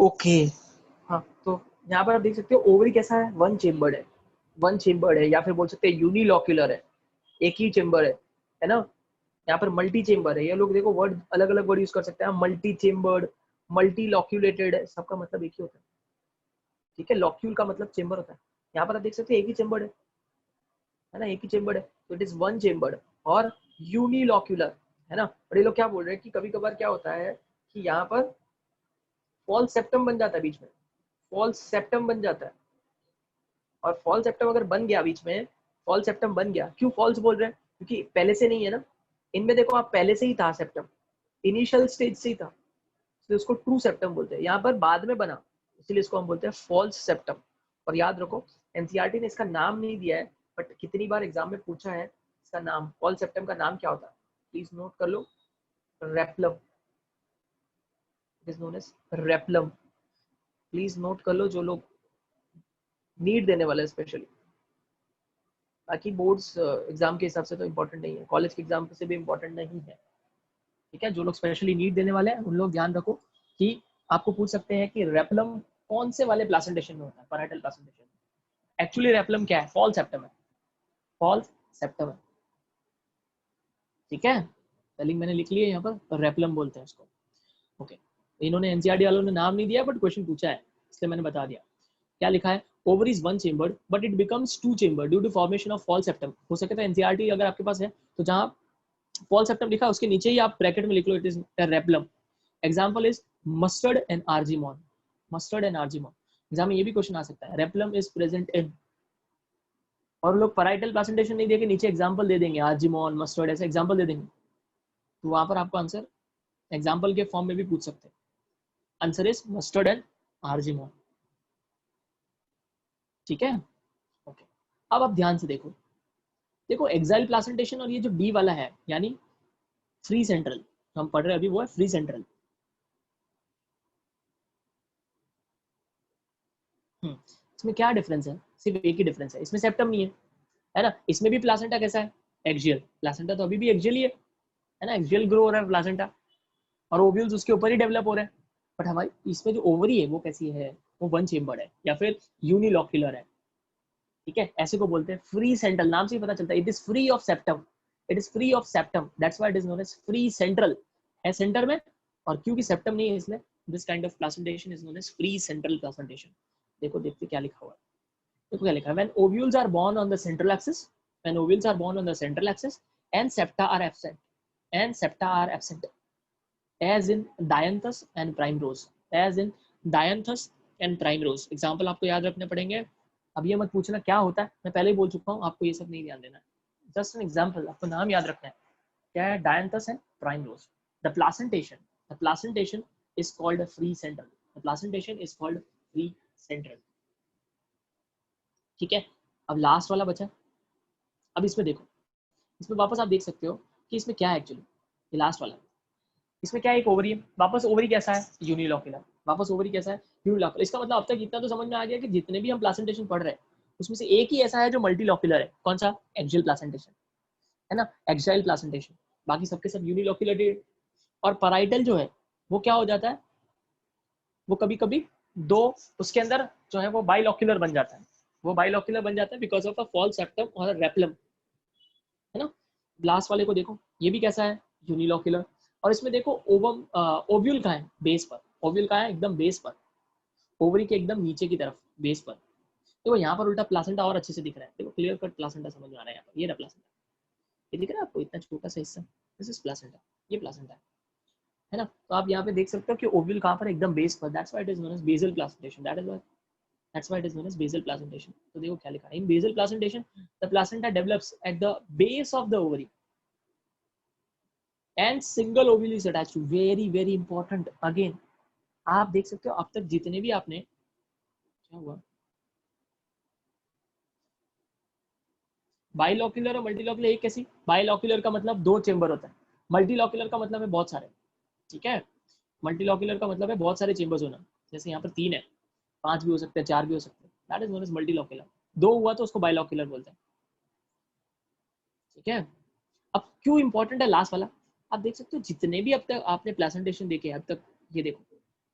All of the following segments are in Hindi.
ओके। हाँ, तो यहाँ पर आप देख सकते हो ओवरी कैसा है, वन चेम्बर्ड है, वन चेम्बर्ड है, या फिर बोल सकते हैं यूनिलॉक्यूलर है, एक ही चेम्बर है ना। यहाँ पर मल्टी चेम्बर है, ये लोग देखो वर्ड अलग अलग वर्ड यूज कर सकते हैं, मल्टी चेम्बर्ड, मल्टी लॉक्यूलेटेड है, सबका मतलब एक ही होता है। ठीक है, लॉक्यूल का मतलब चेम्बर होता है, यहाँ पर आप देख सकते हैं एक ही चेम्बर है ना, एक ही चेम्बर है, तो इट इज वन चेम्बर्ड और यूनिलॉक्यूलर, है ना। और ये लोग क्या बोल रहे हैं कि कभी कभार क्या होता है कि यहाँ पर फॉल्स सेप्टम बन जाता है बीच में, फॉल्स सेप्टम बन जाता है, और फॉल्स सेप्टम अगर बन गया बीच में, फॉल्स सेप्टम बन गया, क्यों फॉल्स बोल रहे हैं, क्योंकि पहले से नहीं है ना, इनमें देखो आप पहले से ही था सेप्टम, इनिशियल स्टेज से ही था, इसलिए उसको ट्रू सेप्टम बोलते हैं, यहाँ पर बाद में बना, इसलिए इसको हम बोलते हैं फॉल्स सेप्टम। और याद रखो एनसीईआरटी ने इसका नाम नहीं दिया है, बट कितनी बार एग्जाम में पूछा है इसका नाम, फॉल्स सेप्टम का नाम क्या होता है, प्लीज नोट कर लो, replum, it is known as replum, please note कर लो जो लोग नीट देने वाले स्पेशली, बाकी बोर्ड्स एग्जाम के हिसाब से तो इम्पोर्टेंट नहीं है, कॉलेज के एग्जाम से भी इम्पोर्टेंट नहीं है। ठीक है, जो लोग स्पेशली नीट देने वाले हैं उन लोग ध्यान रखो कि आपको पूछ सकते हैं कि रेपलम कौन से वाले प्लासेंटेशन में होता है, पैराइटल प्लासेंटेशन में। एक्चुअली रेपलम क्या है, फॉल सेप्टम है, फॉल सेप्टम है। ठीक है, स्पेलिंग मैंने लिख लिया यहाँ पर, रेपलम बोलते हैं उसको। ओके, इन्होंने एनसीईआरटी वालों ने नाम नहीं दिया बट क्वेश्चन पूछा है, इसलिए मैंने बता दिया। क्या लिखा है, over is one chambered but it becomes two chamber due to formation of false septum. हो सके तो एनसीईआरटी अगर आपके पास है तो जहां फॉल सेप्टम लिखा है उसके नीचे ही आप ब्रैकेट में लिख लो it is replum. Example is mustard and argemone, mustard and argemone. Exam में ये भी क्वेश्चन आ सकता है, रेपलम इज प्रेजेंट इन, और लोग पैराइटल प्रेजेंटेशन नहीं देके नीचे एग्जाम्पल दे देंगे, आर्जिमोन मस्टर्ड ऐसे एग्जाम्पल दे देंगे, तो वहां पर आपको आंसर एग्जाम्पल के फॉर्म में भी पूछ सकते हैं। Answer is mustard and argemone. ठीक है, ओके। अब आप ध्यान से देखो, देखो एक्साइल प्लासेंटेशन और ये जो डी वाला है यानी फ्री सेंट्रल, जो हम पढ़ रहे हैं अभी वो है फ्री सेंट्रल। इसमें क्या डिफरेंस है, सिर्फ एक ही डिफरेंस है, इसमें सेप्टम नहीं है ना। इसमें भी प्लासेंटा कैसा है, एक्सियल, प्लासेंटा तो अभी भी एक्सियल ही है ना, एक्सियल ग्रो हो रहा है प्लासेंटा, और ओव्यूल्स उसके ऊपर ही डेवलप हो रहे हैं। बट हमारी इसमें जो ओवरी है वो कैसी है, वो वन चेम्बर्ड है या फिर यूनिलॉक्यूलर है। ठीक है, ऐसे को बोलते हैं फ्री सेंट्रल, नाम से ही पता चलता है it is free of septum, it is free of septum, that's why it is known as free central, है सेंटर में, और क्योंकि सेप्टम नहीं है इसलिए this kind of placentation is known as free central placentation. देखो देखते क्या लिखा हुआ है, देखो क्या लिखा है, when ovules are born on the central axis, when ovules are born on the central axis and septa are absent, and septa are absent as in dianthus and primrose, as in dianthus and primrose। Example आपको याद रखने पड़ेंगे, अब ये मत पूछना क्या होता है, मैं पहले ही बोल चुका हूँ, आपको ये सब नहीं ध्यान देना है, जस्ट एन एग्जांपल, आपको नाम याद रखना है, क्या है, dianthus and primrose. The placentation is called free central, the placentation is called free central. ठीक है, अब लास्ट वाला बचा, अब इसमें देखो, इसमें वापस आप देख सकते हो कि इसमें क्या है एक्चुअली, ये लास्ट वाला, इसमें क्या है, एक ओवरी है, वापस ओवरी कैसा है, यूनिलॉक्यूलर, वापस ओवरी कैसा है, यूनिलॉक्यूलर। इसका मतलब अब तक इतना तो समझ में आ गया कि जितने भी हम प्लासेंटेशन पढ़ रहे हैं उसमें से एक ही ऐसा है जो मल्टीलॉक्यूलर है, कौन सा, एक्सियल प्लासेंटेशन, है ना, एक्साइल प्लासेंटेशन, बाकी सबके सब यूनिलॉक्यूलर। और पैराइटल जो है वो क्या हो जाता है, वो कभी कभी दो, उसके अंदर जो है वो बाइलॉक्यूलर बन जाता है, वो बाइलॉक्यूलर बन जाता है because of a false septum और रेपलम, है ना। ग्लास वाले को देखो, ये भी कैसा है, यूनिलॉक्यूलर। और इसमें देखो ओवम, ओव्यूल का है बेस पर, ओव्यूल का है एकदम बेस पर, ओवरी के एकदम नीचे की तरफ बेस पर। देखो यहाँ पर उल्टा प्लासेंटा और अच्छे से दिख रहा है, देखो क्लियर कट प्लासेंटा समझ में आ रहा है यहाँ पर, ये रहा प्लासेंटा, ये दिख रहा है आपको, इतना छोटा सा हिस्सा, दिस इज प्लासेंटा, ये प्लासेंटा है ना। तो आप यहाँ पे देख सकते हो कि ओव्यूल कहाँ पर एकदम बेस पर, that's why it is known as basal placentation, that's why it is known as basal placentation। तो देखो क्या लिखा है, in basal placentation the placenta develops at the base of the ovary and single ovule is attached to, very very important again। आप देख सकते हो अब तक जितने भी आपने, क्या हुआ, बाइलॉक्यूलर और मल्टीलॉक्यूलर एक कैसी, बाइलॉक्यूलर का मतलब दो चेंबर होता है, मल्टीलॉक्यूलर का मतलब है बहुत सारे। ठीक है, मल्टीलॉक्यूलर का मतलब है बहुत सारे चेंबर्स होना, जैसे यहाँ पर 3 है, 5 भी हो सकते हैं, 4 भी हो सकते हैं, दैट इज नोन एज मल्टीलॉक्यूलर। 2 हुआ तो उसको बाइलॉक्यूलर बोलते हैं। ठीक है, अब क्यों इंपॉर्टेंट है लास्ट वाला, आप देख सकते हो जितने भी अब तक आपने प्रेजेंटेशन देखे अब तक, ये देखो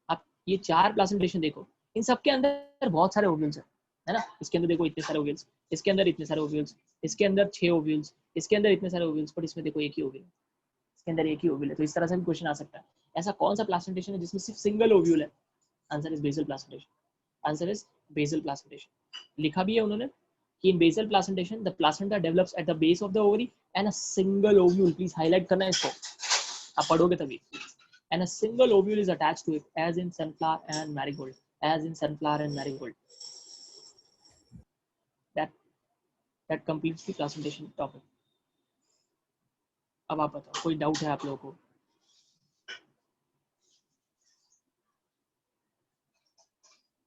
आप ये 4 प्लासेंटेशन देखो, इन सबके अंदर बहुत सारे ओव्यूल्स है ना। इसके अंदर देखो इतने सारे ओव्यूल्स, इसके अंदर इतने सारे ओव्यूल्स, इसके अंदर 6 ओव्यूल्स, इसके अंदर इतने सारे ओव्यूल्स, बट इसमें देखो एक ही ओव्यूल, इसके अंदर एक ही ओव्यूल है। तो इस तरह से भी क्वेश्चन आ सकता है, ऐसा कौन सा प्लासेंटेशन है जिसमें सिर्फ सिंगल ओव्यूल है? Answer is basal placentation, answer is basal placentation. लिखा भी है उन्होंने कि in basal placentation the placenta develops at the base of the ovary and a single ovule, please highlight करना है इसको, आप पढ़ोगे तभी, and a single ovule is attached to it, as in sunflower and marigold, as in sunflower and marigold. that that completes the presentation topic. अब आप बताओ, कोई डाउट है आप लोगों को?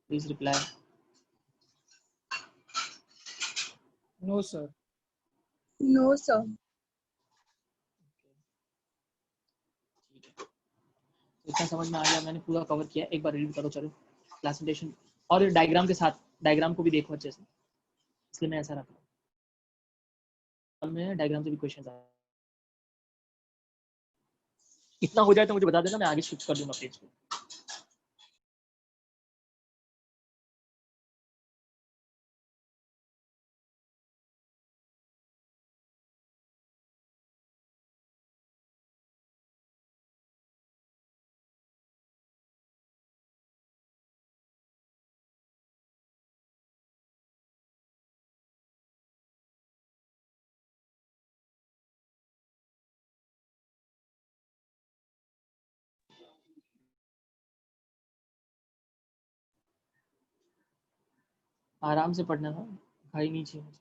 Please reply. No sir. No sir. ठीक है, इतना समझ में आ गया, मैंने पूरा कवर किया, एक बार रीड करो चलो प्रेजेंटेशन, और डायग्राम के साथ, डायग्राम को भी देखो अच्छे से, इसलिए मैं ऐसा रख रहा हूँ, में डायग्राम से भी क्वेश्चन आए। इतना हो जाए तो मुझे बता देना, मैं आगे शिफ्ट कर दूंगा पेज को। आराम से पढ़ना था, घाई नहीं चाहिए मुझे।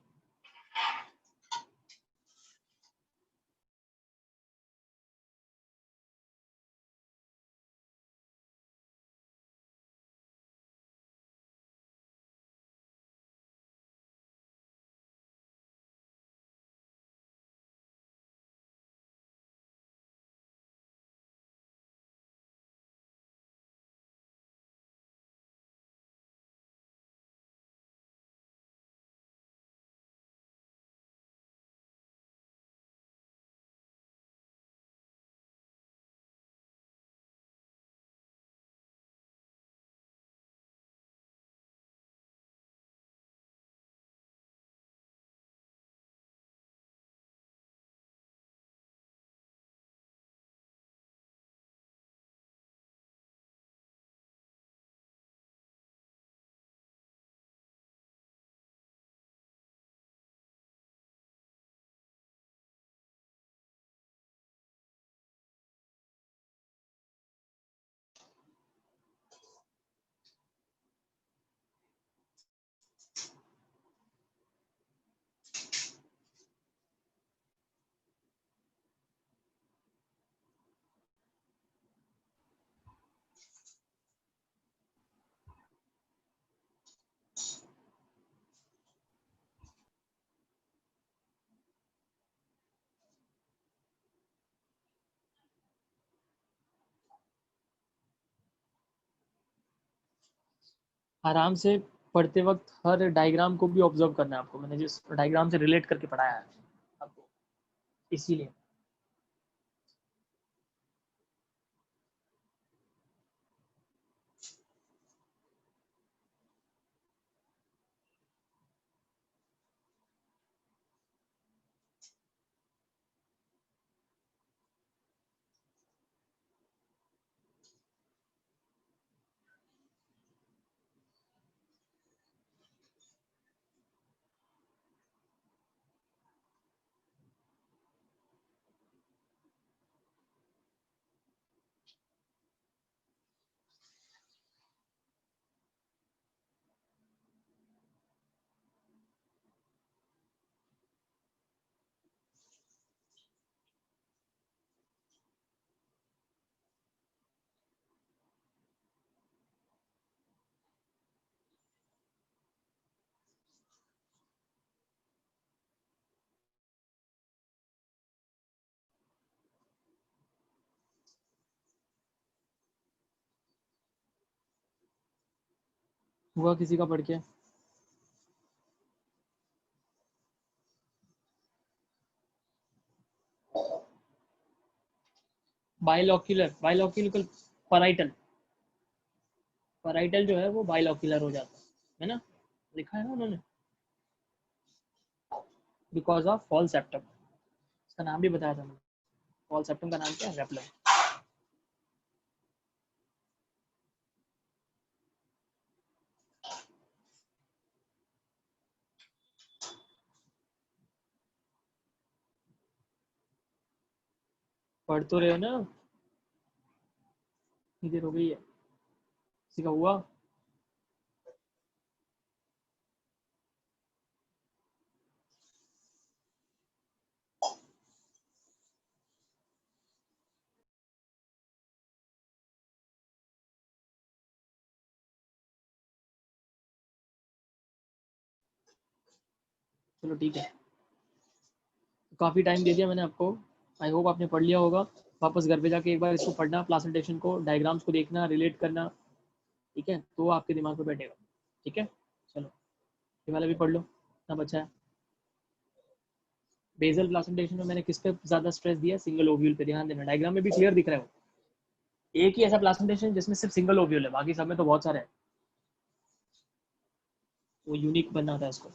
आराम से पढ़ते वक्त हर डायग्राम को भी ऑब्जर्व करना है आपको, मैंने जिस डायग्राम से रिलेट करके पढ़ाया है आपको, इसीलिए। हुआ किसी का पढ़ के? बाइलॉक्यूलर, बाइलॉक्यूलर, पैराइटल, पैराइटल जो है वो बाइलॉक्यूलर हो जाता है ना, लिखा है ना उन्होंने, बिकॉज ऑफ फॉल सेप्टम। इसका नाम भी बताया था मैंने, फॉल सेप्टम का नाम क्या है, रेपलम। पढ़ तो रहे हो ना, इतनी देर हो गई है, किसी का हुआ? चलो ठीक है, काफ़ी टाइम दे दिया मैंने आपको, आई होप आपने पढ़ लिया होगा। वापस घर पे जाके एक बार इसको पढ़ना, प्रेजेंटेशन को, डायग्राम्स को देखना, रिलेट करना, ठीक है, तो आपके दिमाग में बैठेगा। ठीक है, चलो ये वाला भी पढ़ लो, इतना बचा है। बेसल प्रेजेंटेशन में मैंने किस पे ज़्यादा स्ट्रेस दिया, सिंगल ओव्यूल पे, ध्यान देना, डायग्राम में भी क्लियर दिख रहा है वो। एक ही ऐसा प्रेजेंटेशन जिसमें सिर्फ सिंगल ओव्यूल है, बाकी सब में तो बहुत सारे हैं, वो यूनिक बनना होता है इसको।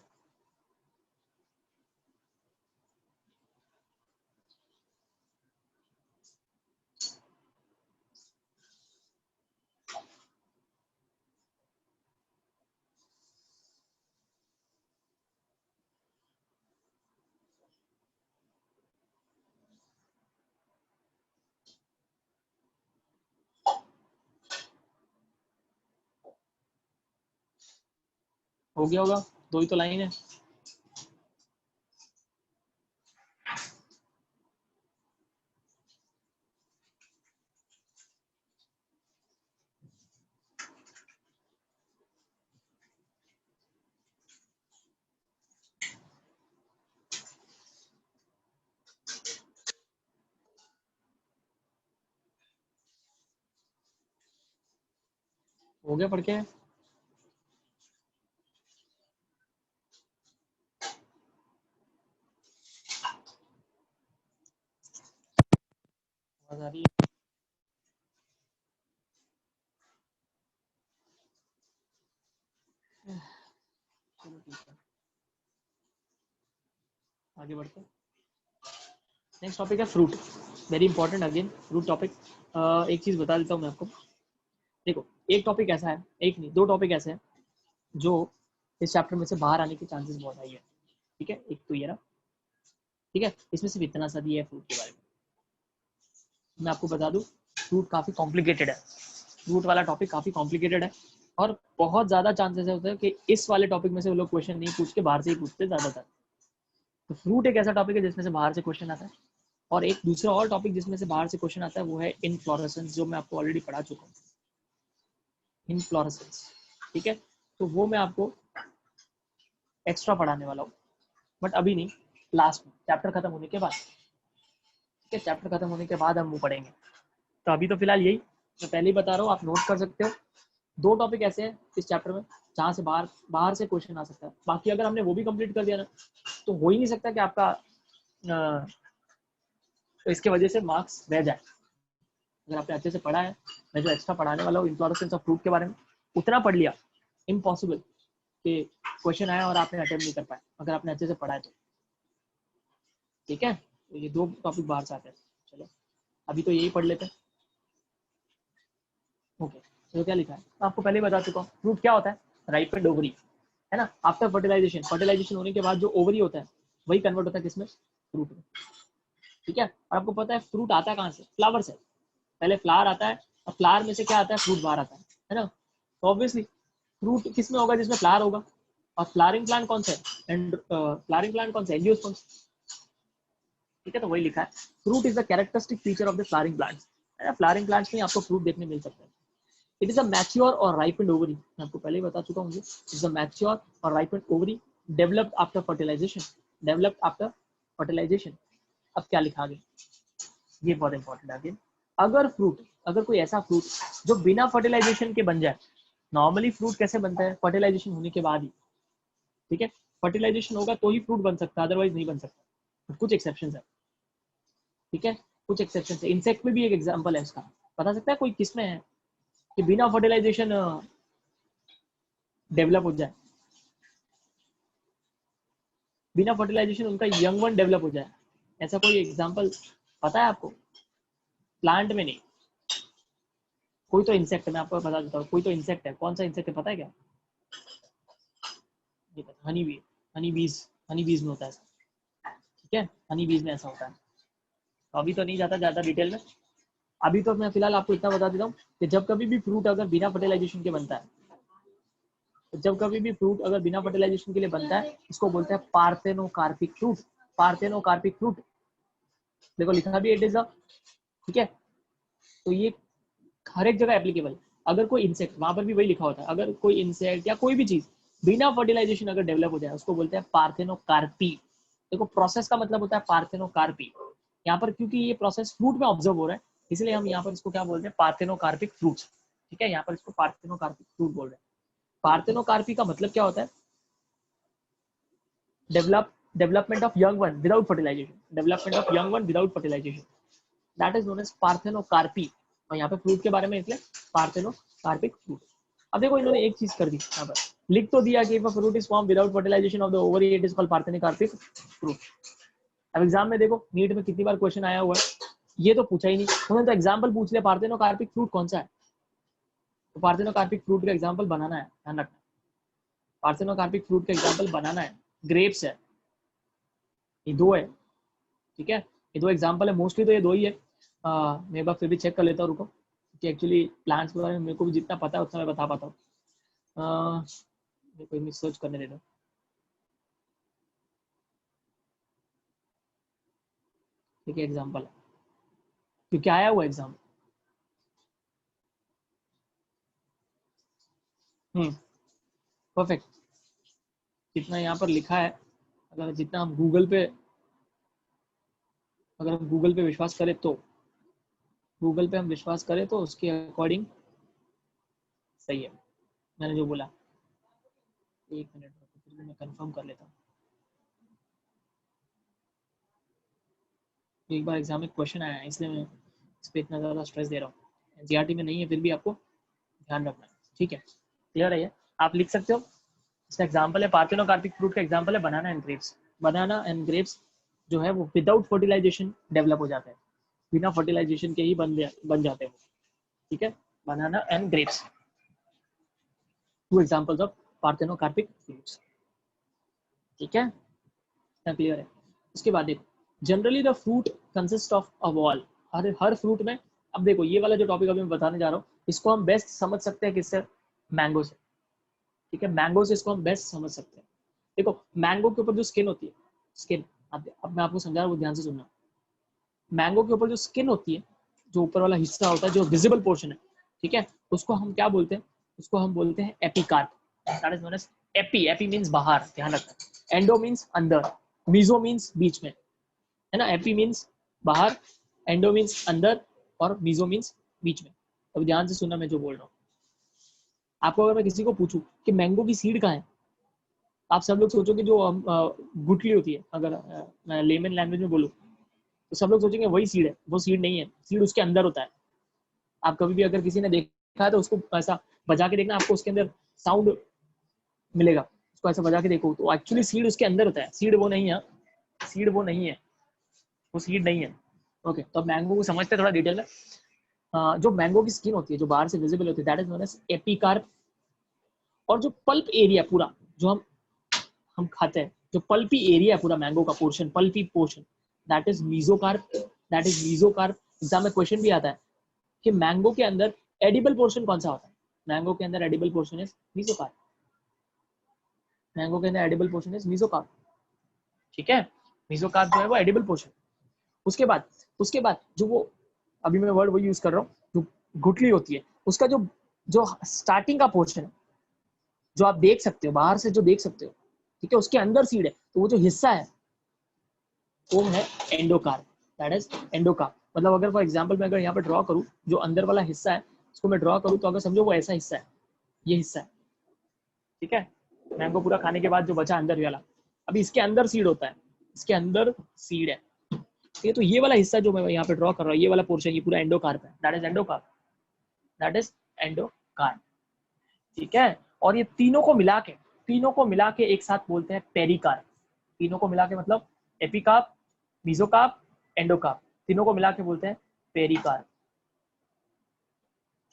हो गया होगा, दो ही तो लाइन है। हो गया पढ़ के? आवाज आ रही है? चलो ठीक है, आगे बढ़ते हैं। नेक्स्ट टॉपिक है fruit, very important again fruit topic. एक चीज़ बता देता हूँ मैं आपको, देखो एक टॉपिक ऐसा है, एक नहीं दो टॉपिक ऐसे हैं जो इस चैप्टर में से बाहर आने के चांसेस बहुत हाई है। ठीक है, एक तो ये रहा, ठीक है, इसमें सिर्फ इतना सा दिया है फ्रूट के बारे में। मैं आपको बता दूं, फ्रूट काफ़ी कॉम्प्लिकेटेड है, फ्रूट वाला टॉपिक काफ़ी कॉम्प्लिकेटेड है, और बहुत ज़्यादा चांसेस है होता है कि इस वाले टॉपिक में से वो लोग क्वेश्चन नहीं पूछ के बाहर से ही पूछते ज़्यादातर। तो फ्रूट एक ऐसा टॉपिक है जिसमें से बाहर से क्वेश्चन आता है, और एक दूसरा और टॉपिक जिसमें से बाहर से क्वेश्चन आता है वो है इनफ्लोरेसेंस, जो मैं आपको ऑलरेडी पढ़ा चुका हूँ, इनफ्लोरेसेंस। ठीक है, तो वो मैं आपको एक्स्ट्रा पढ़ाने वाला हूँ, बट अभी नहीं, लास्ट में चैप्टर खत्म होने के बाद। ठीक है, चैप्टर खत्म होने के बाद हम वो पढ़ेंगे, तो अभी तो फिलहाल यही मैं पहले ही बता रहा हूँ, आप नोट कर सकते हो। दो टॉपिक ऐसे हैं इस चैप्टर में जहाँ से बाहर से क्वेश्चन आ सकता है, बाकी अगर हमने वो भी कंप्लीट कर दिया ना, तो हो ही नहीं सकता कि आपका तो इसके वजह से मार्क्स रह जाए। अगर आपने अच्छे से पढ़ा है, मैं जो एक्स्ट्रा पढ़ाने वाला हूँ इन्फ्लोरेसेंस ऑफ फ्रूट के बारे में, उतना पढ़ लिया, इम्पॉसिबल कि क्वेश्चन आया और आपने अटेम्प्ट नहीं कर पाए, अगर आपने अच्छे से पढ़ा है तो। ठीक है, तो ये दो टॉपिक बाहर से आते हैं। चलो अभी तो यही पढ़ लेते हैं। ओके, तो क्या लिखा है आपको पहले ही बता चुका हूँ। फ्रूट क्या होता है, राइपेंड ओवरी, है ना। आफ्टर फर्टिलाइजेशन, फर्टिलाइजेशन होने के बाद जो ओवरी होता है वही कन्वर्ट होता है किसमें, फ्रूट में। ठीक है, और आपको पता है फ्रूट आता है कहाँ से, फ्लावर से। पहले फ्लावर आता है, और फ्लावर में से क्या आता है, फ्रूट बाहर आता है ना। तो ऑब्वियसली फ्रूट किस में होगा, जिसमें फ्लावर होगा, और फ्लावरिंग प्लांट कौन सा है, एंड फ्लावरिंग प्लांट कौन सा है, एंजियोस्पर्म। ठीक है, तो वही लिखा है, fruit is the characteristic feature of the flowering plants. Flowering plants में आपको फ्रूट देखने मिल सकता है। इट इज अ मैच्योर और राइपेंड ओवरी, मैं आपको पहले ही बता चुका हूँ, इट इज अ मैच्योर और ripened ovary developed after fertilisation, developed after fertilisation. अब क्या लिखा आगे, ये बहुत इंपॉर्टेंट है आगे। अगर कोई ऐसा फ्रूट जो बिना फर्टिलाइजेशन के बन जाए, नॉर्मली फ्रूट कैसे बनता है, फर्टिलाइजेशन होने के बाद ही। ठीक है, फर्टिलाइजेशन होगा तो ही फ्रूट बन सकता है, अदरवाइज नहीं बन सकता, कुछ एक्सेप्शन है। ठीक है, कुछ एक्सेप्शन है, इंसेक्ट में भी एक एग्जाम्पल है इसका, बता सकता है कोई किसमें है कि बिना फर्टिलाइजेशन डेवलप हो जाए, बिना फर्टिलाइजेशन उनका यंग वन डेवलप हो जाए, ऐसा कोई एग्जांपल पता है आपको? प्लांट में नहीं, कोई तो इंसेक्ट है, मैं आपको बता देता हूँ, कोई तो इंसेक्ट है, कौन सा इंसेक्ट है पता है क्या? ये पता, हनी बी, हनी बीज में होता है ऐसा, ठीक है, हनी बीज में ऐसा होता है। तो अभी तो नहीं जाता ज़्यादा डिटेल में, अभी तो मैं फिलहाल आपको इतना बता देता हूँ कि जब कभी भी फ्रूट अगर बिना फर्टिलाइजेशन के बनता है, तो जब कभी भी फ्रूट अगर बिना फर्टिलाइजेशन के लिए बनता है, इसको बोलते हैं पार्थेनोकार्पिक फ्रूट, पार्थेनोकार्पिक फ्रूट, देखो लिखा भी इट इज अ, ठीक है। तो ये हर एक जगह एप्लीकेबल, अगर कोई इंसेक्ट, वहां पर भी वही लिखा होता है, अगर कोई इंसेक्ट या कोई भी चीज बिना फर्टिलाइजेशन अगर डेवलप हो जाए, उसको बोलते हैं पार्थेनोकार्पी। देखो प्रोसेस का मतलब होता है पार्थेनोकार्पी, यहाँ पर क्योंकि ये प्रोसेस फ्रूट में ऑब्जर्व हो रहा है, इसलिए हम यहाँ पर इसको क्या बोलते हैं, पार्थेनोकार्पिक फ्रूट्स, ठीक है, यहाँ पर इसको पार्थेनोकार्पिक फ्रूट बोल रहे हैं। पार्थेनोकार्पी का मतलब क्या होता है? Development of young one without fertilisation, development of young one without fertilisation, that is known as parthenocarpy. और यहाँ पे फ्रूट के बारे में इसलिए पार्थेनोकार्पिक फ्रूट। अब देखो इन्होंने एक चीज कर दी यहाँ पर, लिख तो दिया कि fruit is form without fertilisation of the ovary, it is called parthenocarpic fruit. अब एग्जाम में देखो नीट में कितनी बार क्वेश्चन आया हुआ है, ये तो पूछा ही नहीं, उन्होंने तो एग्जाम्पल पूछ लिया पार्थेनोकार्पिक फ्रूट कौन सा है, तो पार्थेनोकार्पिक फ्रूट का एग्जाम्पल बनाना है, ध्यान रखना, पार्थेनोकार्पिक फ्रूट का एग्जाम्पल बनाना है। ग्रेप्स है, ये दो है, ठीक है, ये दो एग्जाम्पल है, मोस्टली तो ये दो ही है। मैं एक बार फिर भी चेक कर लेता हूँ, रुको, कि एक्चुअली प्लांट्स के बारे में मेरे को भी जितना पता है उतना मैं बता पाता हूँ। मेरे को सर्च करने दे दो। ठीक है, एग्जाम्पल है क्योंकि आया हुआ एग्जाम। परफेक्ट, जितना यहाँ पर लिखा है, अगर जितना हम गूगल पे, अगर हम गूगल पे विश्वास करें तो, गूगल पे हम विश्वास करें तो उसके अकॉर्डिंग सही है मैंने जो बोला। एक मिनट फिर भी मैं कंफर्म कर लेता हूँ, एक बार एग्जाम में क्वेश्चन आया है इसलिए मैं इस पर इतना ज़्यादा स्ट्रेस दे रहा हूँ। एनसीईआरटी में नहीं है, फिर भी आपको ध्यान रखना है, ठीक है, क्लियर है ये, आप लिख सकते हो। इसका एग्जाम्पल है पार्थेनोकार्पिक फ्रूट का एग्जाम्पल है banana and grapes. Banana and grapes जो है वो विदाउट फर्टिलाइजेशन डेवलप हो जाते हैं, बिना फर्टिलाइजेशन के ही बन जाते हैं, ठीक है, banana and grapes, two examples of parthenocarpic fruits, ठीक है, इतना क्लियर है। उसके बाद देखो, generally the fruit consist of a wall, हर फ्रूट में, अब देखो ये वाला जो टॉपिक अभी मैं बताने जा रहा हूँ, इसको हम बेस्ट समझ सकते हैं किससे? मैंगो से, ठीक है, मैंगो से इसको हम बेस्ट समझ सकते हैं। देखो मैंगो के ऊपर जो स्किन होती है, स्किन, अब मैं आपको समझा रहा हूँ, ध्यान से सुनना। मैंगो के ऊपर जो स्किन होती है, जो ऊपर वाला हिस्सा होता है, जो विजिबल पोर्शन है, ठीक है, उसको हम क्या बोलते हैं? उसको हम बोलते हैं epicarp, that is known as epi. Epi means बाहर, ध्यान रखना, एंडो मींस अंदर, मीजो मींस बीच में, है ना, एपी मींस बाहर, एंडो मींस अंदर, और मीजो मींस बीच में। अब ध्यान से सुनना मैं जो बोल रहा हूँ। आपको अगर मैं किसी को पूछूं कि मैंगो की सीड कहाँ है, आप सब लोग सोचोगे जो गुठली होती है, अगर मैं लेमन लैंग्वेज में बोलूँ तो सब लोग सोचेंगे वही सीड है, वो सीड नहीं है, सीड उसके अंदर होता है। आप कभी भी अगर किसी ने देखा है तो उसको ऐसा बजा के देखना, आपको उसके अंदर साउंड मिलेगा, उसको ऐसा बजा के देखो तो एक्चुअली सीड उसके अंदर होता है, सीड वो नहीं है, सीड वो नहीं है, वो सीड नहीं है। ओके, तो अब मैंगो को समझते हैं थोड़ा डिटेल में। जो मैंगो की स्किन होती है, जो बाहर से विजिबल होती है, that is known as epicarp. और जो पल्प एरिया पूरा, जो हम खाते हैं, जो पल्पी एरिया है पूरा मैंगो का portion, pulpy portion, that is mesocarp, that is mesocarp. Exam में क्वेश्चन भी आता है कि मैंगो के अंदर एडिबल पोर्शन कौन सा होता है? मैंगो के अंदर edible portion is mesocarp, mango के अंदर एडिबल पोर्शन इज मीजोकार्प, ठीक है, मीजोकार्प जो है वो एडिबल पोर्शन। उसके बाद जो वो, अभी मैं वर्ड वही यूज कर रहा हूँ, जो गुठली होती है, उसका जो जो स्टार्टिंग का पोर्शन है, जो आप देख सकते हो बाहर से, जो देख सकते हो, ठीक है, उसके अंदर सीड है, तो वो जो हिस्सा है वो है एंडोकार्प, दैट इज एंडोकार्प। मतलब अगर फॉर एग्जांपल मैं अगर यहाँ पर ड्रॉ करूँ, जो अंदर वाला हिस्सा है उसको मैं ड्रॉ करूँ, तो अगर समझो वो ऐसा हिस्सा है, ये हिस्सा है, ठीक है, मैंगो पूरा खाने के बाद जो बचा अंदर वाला, अभी इसके अंदर सीड होता है, इसके अंदर सीड है, ठीक है, तो ये वाला हिस्सा जो मैं यहाँ पे ड्रॉ कर रहा हूँ, ये वाला पोर्शन, ये पूरा एंडोकार्प है, that is endocarp, that is endocarp, ठीक है। और ये तीनों को मिला के एक साथ बोलते हैं पेरिकार्प। तीनों को मिला के मतलब एपिकार्प, मेसोकार्प, एंडोकार्प, तीनों को मिला के बोलते हैं पेरिकार्प।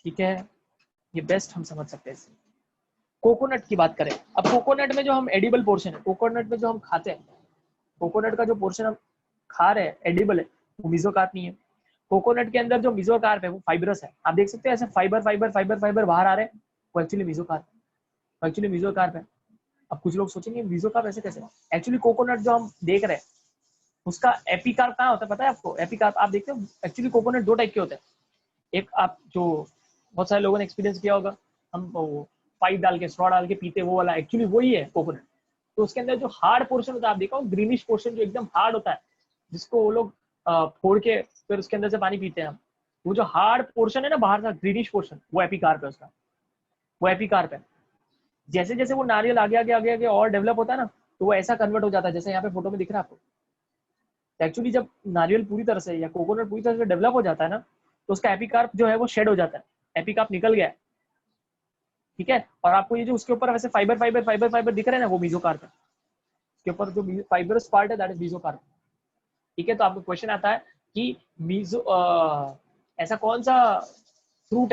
ठीक है, ये बेस्ट हम समझ सकते हैं इससे। कोकोनट की बात करें, अब कोकोनट में जो हम एडिबल पोर्शन है, कोकोनट में जो हम खाते हैं, कोकोनट का जो पोर्शन हम खा रहे हैं एडिबल है, वो मेसोकार्प नहीं है। कोकोनट के अंदर जो मेसोकार्प है वो फाइब्रस है। आप देख सकते हैं ऐसे फाइबर फाइबर फाइबर फाइबर बाहर आ रहे हैं, वो एक्चुअली मेसोकार्प है। अब कुछ लोग सोचेंगे मेसोकार्प ऐसे कैसे? एक्चुअली कोकोनट जो हम देख रहे हैं उसका एपिकार्प कहाँ होता है पता है आपको? एपिकार्प आप देखते हो, एक्चुअली कोकोनट दो टाइप के होते हैं। एक आप जो बहुत सारे लोगों ने एक्सपीरियंस किया होगा, हम पाइप डाल के स्ट्रॉ डाल के पीते, वो वाला एक्चुअली वही है कोकोनट। तो उसके अंदर जो हार्ड पोर्शन होता है, आप देखो ग्रीनिश पोर्शन जो एकदम हार्ड होता है, जिसको वो लोग फोड़ के फिर उसके अंदर से पानी पीते हैं हम, वो जो हार्ड पोर्शन है ना बाहर का ग्रीनिश पोर्शन, वो एपिकार्प है उसका, वो एपिकार्प है। जैसे जैसे वो नारियल आगे आगे आगे आगे और डेवलप होता है ना, तो वो ऐसा कन्वर्ट हो जाता है जैसे यहाँ पे फोटो में दिख रहा है आपको। एक्चुअली जब नारियल पूरी तरह से या कोकोनट पूरी तरह से डेवलप हो जाता है ना, तो उसका एपिकार्प जो है वो शेड हो जाता है, एपिकार्प निकल गया है। ठीक है, और आपको ये जो उसके ऊपर वैसे फाइबर फाइबर फाइबर फाइबर दिख रहे हैं ना, वो मेसोकार्प है। उसके ऊपर जो फाइबरस पार्ट है दैट इज मेसोकार्प। ठीक है, तो आपको क्वेश्चन आता है कि ऐसा कौन सा फ्रूट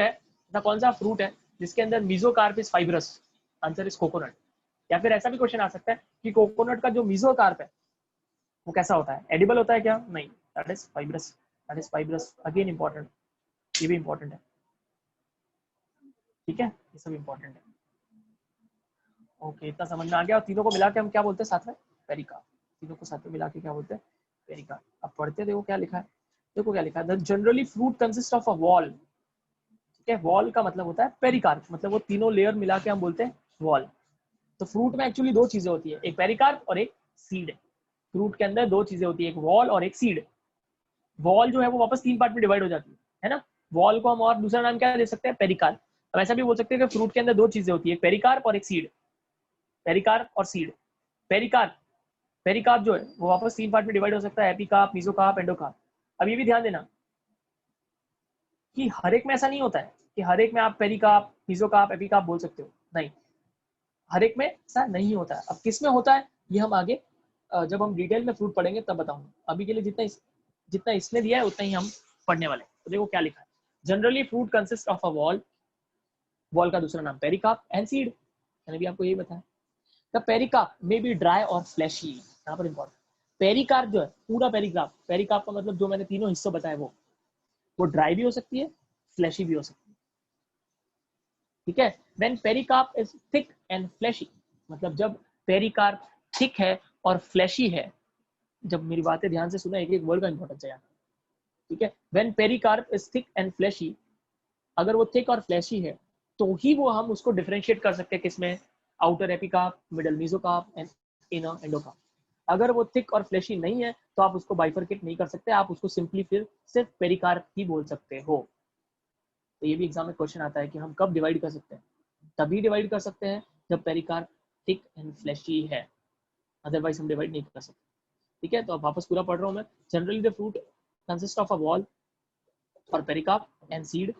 है जिसके अंदर mesocarp is fibrous? Answer is coconut. या फिर ऐसा भी क्वेश्चन आ सकता है कि कोकोनट का जो मेसोकार्प है वो कैसा होता है? एडिबल होता है क्या? नहीं, that is fibrous. Again important, ये भी इंपॉर्टेंट है। ठीक है, ये सब इंपॉर्टेंट है। ओके, इतना समझ में आ गया। और तीनों को मिला के हम क्या बोलते हैं साथ में? पेरिकार्प। तीनों को साथ में मिला के क्या बोलते हैं? पेरिकार्प। अब पढ़ते देखो क्या लिखा है, देखो क्या लिखा है। The generally fruit consist of a wall. ठीक है, वॉल का मतलब होता है पेरिकार्प, मतलब वो तीनों लेयर मिला के हम बोलते हैं वॉल। तो फ्रूट में एक्चुअली दो चीजें होती है, एक पेरिकार्प और एक सीड। फ्रूट के अंदर दो चीजें होती है, एक वॉल और एक सीड। वॉल जो है वो वापस तीन पार्ट में डिवाइड हो जाती है ना। वॉल को हम और दूसरा नाम क्या दे सकते हैं? पेरिकार्प। अब ऐसा भी बोल सकते हैं कि फ्रूट के अंदर दो चीजें होती है, एक पेरिकार्प और एक सीड। पेरिकार्प और सीड। पेरिकार्प पेरिकार्प जो है वो वापस तीन पार्ट में डिवाइड हो सकता है, एपिकार्प, मेसोकार्प, एंडोकार्प। अब ये भी ध्यान देना कि हर एक में ऐसा नहीं होता है कि हर एक में आप पेरिकार्प, मेसोकार्प, एपिकार्प बोल सकते हो, नहीं, हर एक में ऐसा नहीं होता है। अब किस में होता है ये हम आगे जब हम डिटेल में फ्रूट पढ़ेंगे तब बताऊंगा। अभी के लिए जितना इसमें दिया है उतना ही हम पढ़ने वाले। तो देखो क्या लिखा है। Generally fruit consist of a wall का दूसरा नाम पेरिकार्प एंड सीड, मैंने भी आपको यही बताया। The pericarp may be dry और फ्लैशी। यहाँ पर इंपॉर्टेंट, पेरिकार्प जो है पूरा पेरिकार्प का मतलब जो मैंने तीनों हिस्सों बताए वो ड्राई भी हो सकती है, फ्लैशी भी हो सकती है। ठीक है, when pericarp is thick and fleshy, मतलब जब पेरिकार्प थिक है और फ्लैशी है। जब मेरी बातें ध्यान से सुना, एक एक वर्ड का इंपॉर्टेंस है यहाँ। ठीक है, when pericarp is thick and fleshy, अगर वो थिक और फ्लैशी है तो ही वो हम उसको डिफरेंशिएट कर सकते हैं किसमें? Outer epicarp, middle mesocarp and inner endocarp. अगर वो थिक और फ्लैशी नहीं है तो आप उसको बाइफरकेट नहीं कर सकते, आप उसको सिंपली फिर सिर्फ पेरिकार्प ही बोल सकते हो। तो ये भी एग्जाम में क्वेश्चन आता है कि हम कब डिवाइड कर सकते हैं? तभी डिवाइड कर सकते हैं जब पेरिकार्प थिक एंड फ्लैशी है, अदरवाइज हम डिवाइड नहीं कर सकते। ठीक है, तो अब वापस पूरा पढ़ रहा हूँ मैं। Generally the fruit consist of a wall or pericarp and seed.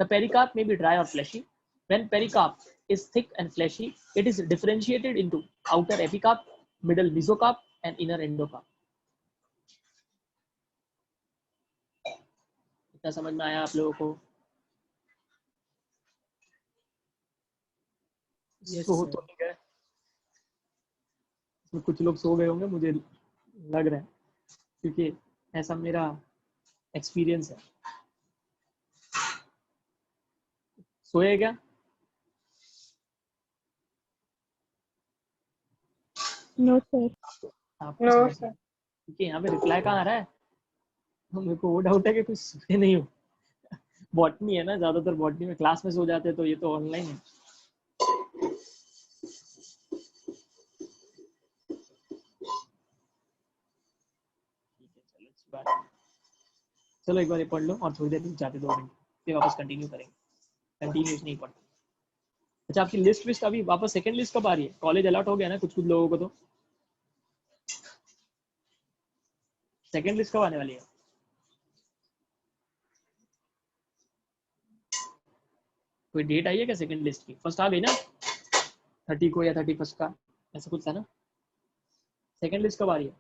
The pericarp may be dry or fleshy. When pericarp is thick and fleshy, it is differentiated into outer epicarp, middle mesocarp, and inner endocarp. इतना समझ में आया आप लोगों को? Yes, सो sir. तो नहीं गए, कुछ लोग सो गए होंगे मुझे लग रहा है, क्योंकि ऐसा मेरा एक्सपीरियंस है। सोए क्या? No, sir. आपको समझ में, क्योंकि यहाँ पे रिप्लाई कहाँ आ रहा है, तो मेरे को वो डाउट है कि कुछ सोए नहीं हो। बॉटनी है ना, ज्यादातर बॉटनी में क्लास में सो जाते हैं, तो ये तो ऑनलाइन है। चलो एक बार ये पढ़ लो और थोड़ी देर रुक जाते 2 मिनट, फिर वापस कंटिन्यू करेंगे। कंटिन्यूस नहीं पढ़ते। अच्छा, आपकी लिस्ट विस्ट अभी वापस सेकंड लिस्ट कब आ रही है? कॉलेज अलॉट हो गया ना कुछ कुछ लोगों को, तो सेकंड लिस्ट कब आने वाली है? कोई डेट आई है क्या सेकंड लिस्ट की? फर्स्ट आ गई ना? 30 को या 31 का, ऐसा कुछ था ना। सेकंड लिस्ट कब आ रही है?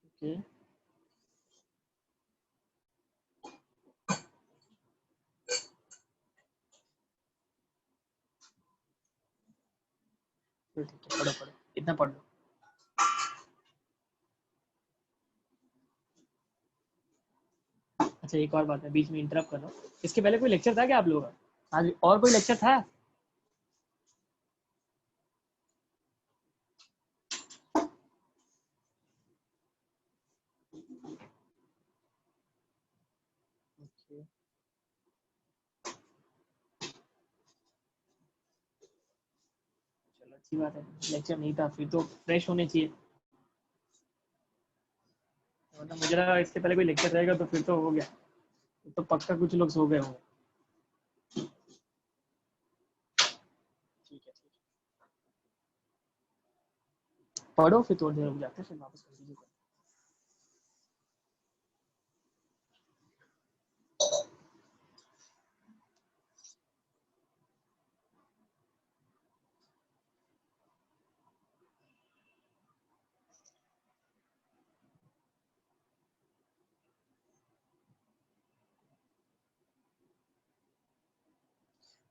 ओके ठीक है, पढ़ो पढ़ो, इतना पढ़ लो। अच्छा एक और बात है, बीच में इंटरप्ट कर रहा हूँ, इसके पहले कोई लेक्चर था क्या आप लोगों का आज, और कोई लेक्चर था? Okay. चलो अच्छी बात है, लेक्चर नहीं था फिर तो फ्रेश होने चाहिए, वरना मुझे लगा इसके पहले कोई लेक्चर रहेगा तो फिर तो हो गया, तो पक्का कुछ लोग सो गए होंगे। ठीक है ठीक है, पढ़ो फिर थोड़ी देर रुक जाते हैं, फिर वापस कंटिन्यू करो।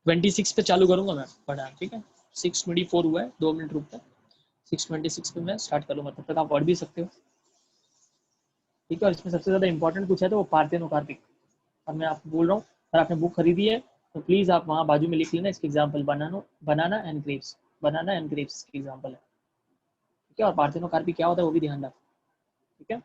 ट्वेंटी सिक्स पे चालू करूंगा मैं पढ़ा, ठीक है। 6:24 हुआ है, 2 मिनट रुकता है, 6:26 पे मैं स्टार्ट करूंगा, तब तक आप पढ़ भी सकते हो, ठीक है। और इसमें सबसे ज्यादा इंपॉर्टेंट कुछ है तो वो पार्थेनोकार्पिक, और मैं आपको बोल रहा हूँ, अगर आपने बुक खरीदी है तो प्लीज आप वहाँ बाजू में लिख लेना इसके example, banana and grapes, banana and grapes की एग्जाम्पल है, ठीक है। और पार्थेनोकार्पिक क्या होता है वो भी ध्यान रखो, ठीक है।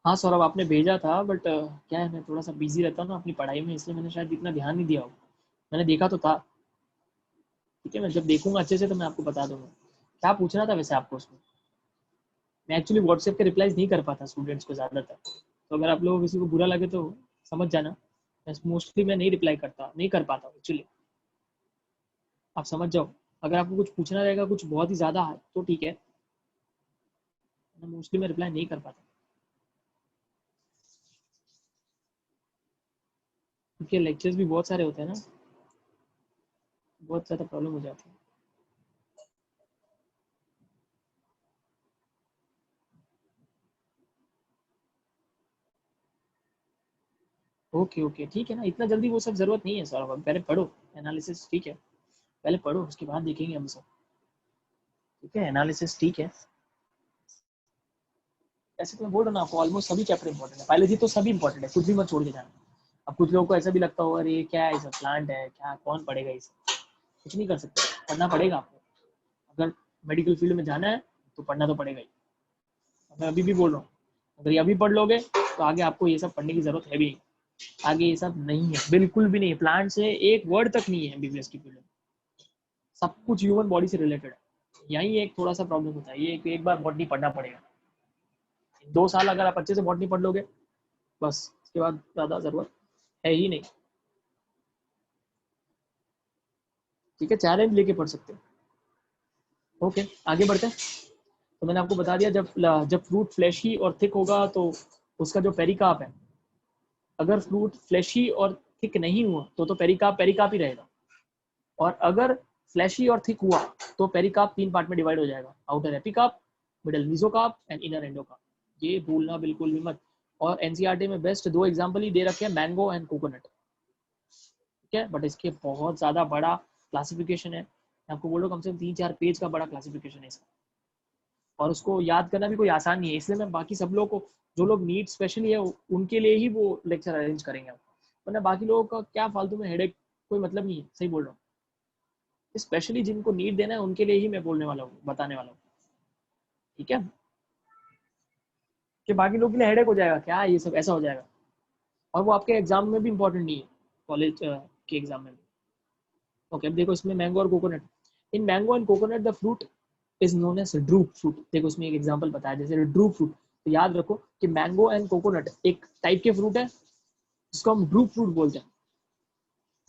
हाँ सौरभ, आपने भेजा था बट क्या है, मैं थोड़ा सा बिजी रहता हूँ ना अपनी पढ़ाई में, इसलिए मैंने शायद इतना ध्यान नहीं दिया हो। मैंने देखा तो था, ठीक है, मैं जब देखूंगा अच्छे से तो मैं आपको बता दूंगा। क्या पूछना था वैसे आपको उसमें? मैं एक्चुअली व्हाट्सएप के रिप्लाईज नहीं कर पाता स्टूडेंट्स को ज़्यादातर, तो अगर आप लोगों को किसी को बुरा लगे तो समझ जाना, मोस्टली मैं नहीं रिप्लाई करता, नहीं कर पाता एक्चुअली, आप समझ जाओ। अगर आपको कुछ पूछना रहेगा कुछ बहुत ही ज़्यादा है तो ठीक है, मोस्टली मैं रिप्लाई नहीं कर पाता, क्योंकि लेक्चर्स भी बहुत सारे होते हैं ना, बहुत ज़्यादा प्रॉब्लम हो जाती है। ओके ओके ठीक है ना, इतना जल्दी वो सब जरूरत नहीं है सर, अब पहले पढ़ो एनालिसिस, ठीक है, पहले पढ़ो उसके बाद देखेंगे हम सब, ठीक है। एनालिसिस ठीक है, ऐसे तो मैं बोल रहा हूँ ना आपको, ऑलमोस्ट सभी चैप्टर इंपॉर्टेंट है, बायोलॉजी तो सभी इंपॉर्टेंट है, कुछ भी मत छोड़ के जाना। अब कुछ लोगों को ऐसा भी लगता होगा अरे क्या है, सब प्लांट है क्या, कौन पढ़ेगा इसे, कुछ नहीं कर सकते, पढ़ना पड़ेगा आपको, अगर मेडिकल फील्ड में जाना है तो पढ़ना तो पड़ेगा ही। मैं अभी भी बोल रहा हूँ, अगर ये अभी पढ़ लोगे तो आगे आपको ये सब पढ़ने की जरूरत है भी नहीं, आगे ये सब नहीं है, बिल्कुल भी नहीं, प्लांट से एक वर्ड तक नहीं है एमबीबीएस की फील्ड में, सब कुछ ह्यूमन बॉडी से रिलेटेड है। यही एक थोड़ा सा प्रॉब्लम होता है, ये एक बार बॉटनी पढ़ना पड़ेगा, 2 साल अगर आप अच्छे से बॉटनी पढ़ लोगे बस, उसके बाद ज़्यादा ज़रूरत है ही नहीं, ठीक है, चैलेंज लेके पढ़ सकते हो। ओके आगे बढ़ते हैं। तो मैंने आपको बता दिया, जब जब फ्रूट फ्लैशी और थिक होगा तो उसका जो पेरिकाप है, अगर फ्रूट फ्लैशी और थिक नहीं हुआ तो पेरिकाप पेरिकाप ही रहेगा, और अगर फ्लैशी और थिक हुआ तो पेरिकाप 3 पार्ट में डिवाइड हो जाएगा, outer epicarp, middle mesocarp and inner endocarp, ये भूलना बिल्कुल भी मत। और एनसीईआरटी में बेस्ट 2 एग्जांपल ही दे रखे हैं, मैंगो एंड कोकोनट, ठीक है, बट इसके बहुत ज़्यादा बड़ा क्लासिफिकेशन है, मैं आपको बोल रहा हूँ, कम से कम 3-4 पेज का बड़ा क्लासिफिकेशन है इसका, और उसको याद करना भी कोई आसान नहीं है। इसलिए मैं बाकी सब लोगों को, जो लोग नीट स्पेशली है उनके लिए ही वो लेक्चर अरेंज करेंगे, वरना बाकी लोगों का क्या फालतू में हेडेक, कोई मतलब नहीं है। सही बोल रहा हूँ, स्पेशली जिनको नीट देना है उनके लिए ही मैं बोलने वाला हूँ, बताने वाला हूँ, ठीक है। कि बाकी लोगों के लिए हेडेक हो जाएगा, क्या ये सब ऐसा हो जाएगा, और वो आपके एग्जाम में भी इंपॉर्टेंट नहीं है, कॉलेज के एग्जाम में भी। ओके, अब देखो इसमें मैंगो और coconut. In mango and coconut the fruit is known as drupe fruit. देखो इसमें एक एग्जांपल बताया, जैसे ड्रूप फ्रूट, तो याद रखो कि मैंगो एंड कोकोनट एक टाइप के फ्रूट है जिसको हम ड्रूप फ्रूट बोलते हैं,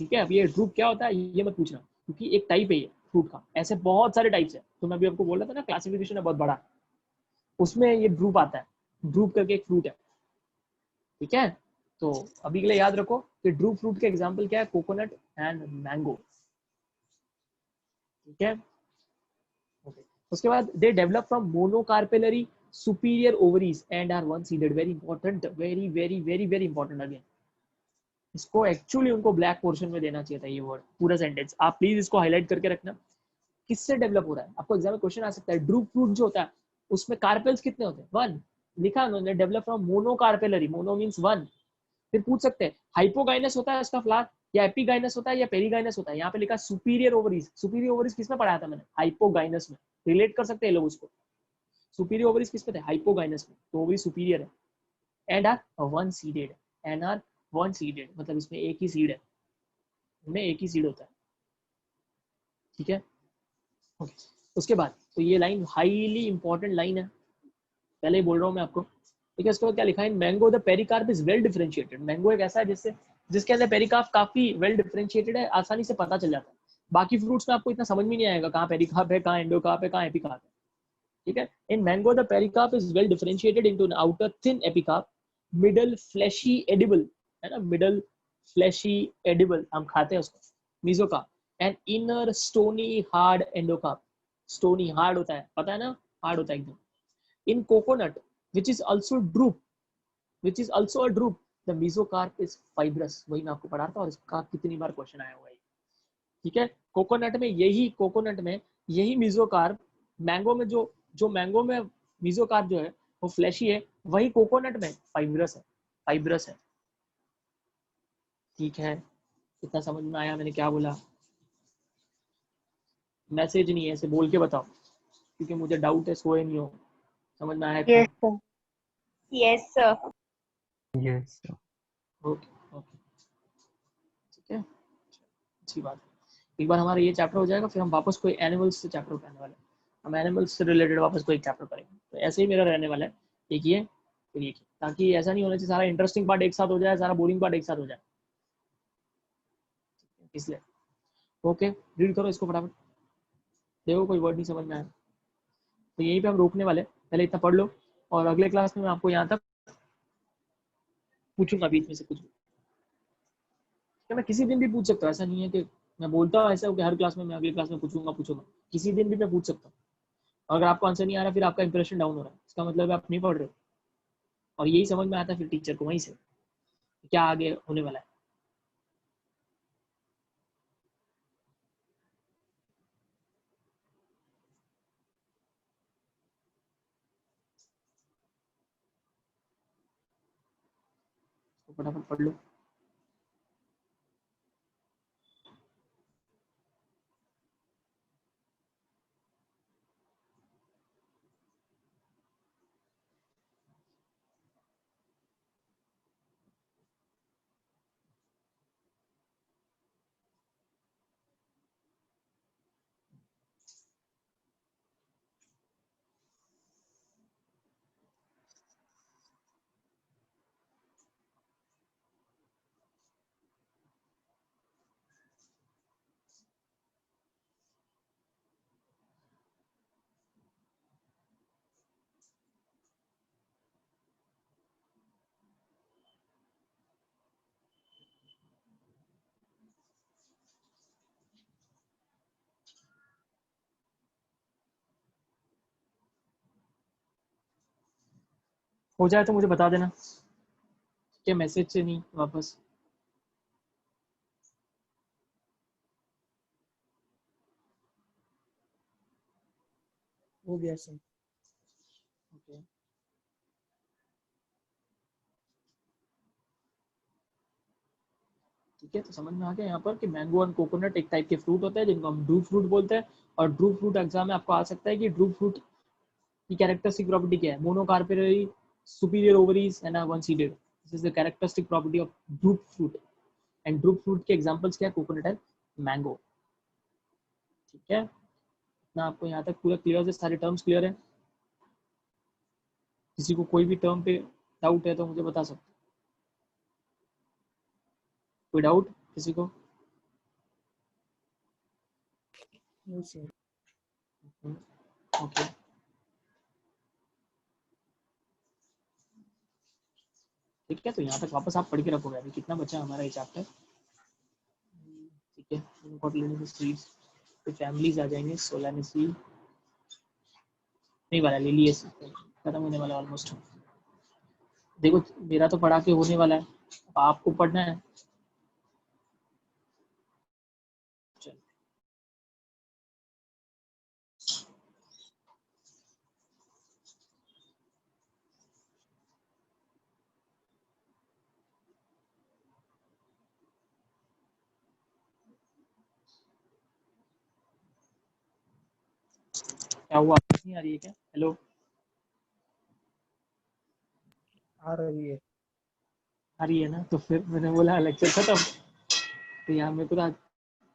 ठीक है। अब ये ड्रूप क्या होता है ये मत पूछना, क्योंकि एक टाइप है ये फ्रूट का, ऐसे बहुत सारे टाइप्स है। तो मैं अभी आपको बोल रहा था ना, क्लासिफिकेशन है बहुत बड़ा, उसमें ये ड्रूप आता है, ड्रूप करके एक फ्रूट है, ठीक है। तो अभी के लिए याद रखो कि ड्रूप फ्रूट के एग्जाम्पल क्या है, कोकोनट एंड मैंगो, ठीक है। Okay. उसके बाद they develop from monocarpellary superior ovaries and are one seeded. Very important, very very very very important. Again इसको एक्चुअली उनको ब्लैक पोर्शन में देना चाहिए था, ये वर्ड पूरा सेंटेंस। आप प्लीज इसको हाईलाइट करके रखना, किससे डेवलप हो रहा है। आपको एग्जाम में क्वेश्चन आ सकता है, ड्रूप फ्रूट जो होता है उसमें कार्पेल्स कितने होते हैं, वन लिखा उन्होंने, develop from monocarpellary, mono means one. फिर पूछ सकते हैं हाइपोगाइनस होता है इसका फ्लावर, या एपिगाइनस होता है, या पेरीगाइनस होता है। यहाँ पे लिखा सुपीरियर ओवरीज। सुपीरियर ओवरीज किसमें पढ़ाया था मैंने, हाइपोगाइनस में। रिलेट कर सकते हैं लोग उसको। सुपीरियर ओवरीज किस पे थे, हाइपोगाइनस में, तो ओवरी सुपीरियर है। And are one seeded, and are one seeded मतलब इसमें एक ही सीड है, इनमें एक ही सीड होता है, ठीक है। ओके, उसके बाद तो ये लाइन हाईली इंपॉर्टेंट लाइन है, पहले ही बोल रहा हूँ मैं आपको, ठीक है। इसके बाद क्या लिखा है, mango the pericarp is well differentiated. Mango एक ऐसा है जिससे, जिसके अंदर पेरिकार्प काफी वेल डिफरेंशिएटेड है, आसानी से पता चल जाता है। बाकी फ्रूट्स में आपको इतना समझ में नहीं आएगा कहाँ पेरिकार्प है, कहाँ एंडोकार्प है, कहाँ एपिकार्प है, ठीक है। In mango the pericarp is well differentiated into an outer thin epicarp, middle fleshy edible, है ना, मिडल फ्लैशी एडिबल, हम खाते हैं उसको, mesocarp, and inner stony hard endocarp. Stony hard होता है, पता है ना, हार्ड होता है एकदम। In coconut which is also drupe, which is also a drupe, the mesocarp is fibrous। वही मैं आपको पढ़ा था, और इसका कितनी बार क्वेश्चन आया हुआ है, ठीक है। कोकोनट में यही, कोकोनट में यही मीजोकार्प, मैंगो में जो मैंगो में मीजोकार्प जो है वो फ्लैशी है, वही कोकोनट में फाइब्रस है, फाइब्रस है, ठीक है। इतना समझ में आया मैंने क्या बोला, मैसेज नहीं है, ऐसे बोल के बताओ, क्योंकि मुझे डाउट है सोए नहीं हो, समझ में आया Yes, इतना। sir. Yes, sir. Yes. Okay okay, ठीक है, अच्छी बात है। एक बार हमारा ये चैप्टर हो जाएगा, फिर हम वापस कोई एनिमल्स से चैप्टर करने वाले हैं, हम एनिमल्स से रिलेटेड वापस कोई चैप्टर करेंगे। तो ऐसे ही मेरा रहने वाला है, एक ये फिर एक ये, ताकि ऐसा नहीं होना चाहिए सारा इंटरेस्टिंग पार्ट एक साथ हो जाए, सारा बोरिंग पार्ट एक साथ हो जाए, इसलिए। ओके, रीड करो इसको फटाफट, देखो कोई वर्ड नहीं समझ में आया तो यहीं पे हम रोकने वाले, पहले इतना पढ़ लो, और अगले क्लास में मैं आपको यहाँ तक पूछूंगा बीच में से कुछ भी। मैं किसी दिन भी पूछ सकता हूँ, ऐसा नहीं है कि मैं बोलता हूँ ऐसा हो कि हर क्लास में मैं अगली क्लास में पूछूंगा पूछूंगा, किसी दिन भी मैं पूछ सकता हूँ। अगर आपको आंसर नहीं आ रहा, फिर आपका इंप्रेशन डाउन हो रहा है, इसका मतलब आप नहीं पढ़ रहे हो, और यही समझ में आता है फिर टीचर को वहीं से क्या आगे होने वाला है। तो फटाफट पढ़ लो। हो जाए तो मुझे बता देना, क्या मैसेज से नहीं वापस। हो गया सर। ओके ठीक है, तो समझ में आ गया यहाँ पर कि मैंगो और कोकोनट एक टाइप के फ्रूट होते हैं जिनको हम ड्रू फ्रूट बोलते हैं। और ड्रू फ्रूट एग्जाम में आपको आ सकता है कि ड्रू फ्रूट की कैरेक्टरिस्टिक प्रॉपर्टी क्या है, monocarpellary, superior ovaries and one seeded. This is the characteristic property of Drew fruit. And Drew fruit के एग्जांपल्स क्या है, कोकोनट एंड मैंगो। ठीक है, ना आपको यहाँ तक पूरा क्लियर है, सारे टर्म्स क्लियर है? किसी को कोई भी टर्म पे डाउट है तो मुझे बता सकते, कोई डाउट किसी को? No sir. ओके ठीक है, तो यहाँ तक वापस आप पढ़ के रखोगे। अभी कितना बचा हमारा ये चैप्टर? ठीक है, सीड्स तो फैमिलीज आ जाएंगे, सोलानेसी नहीं वाला, लिलियस खत्म होने वाला ऑलमोस्ट। देखो मेरा तो पढ़ा के होने वाला है, अब आपको पढ़ना है। चलो क्या हुआ, आवाज नहीं आ रही है क्या? हेलो, आ रही है। आ रही है ना? तो फिर मैंने बोला लेक्चर खत्म। तो यहाँ मेरे को तो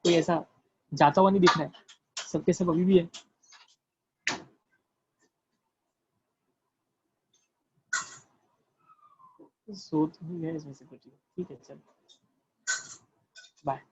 कोई ऐसा जाता हुआ नहीं दिख रहा है, सबके सब अभी भी है। सो तो नहीं है इसमें से कुछ। ठीक है चल, बाय।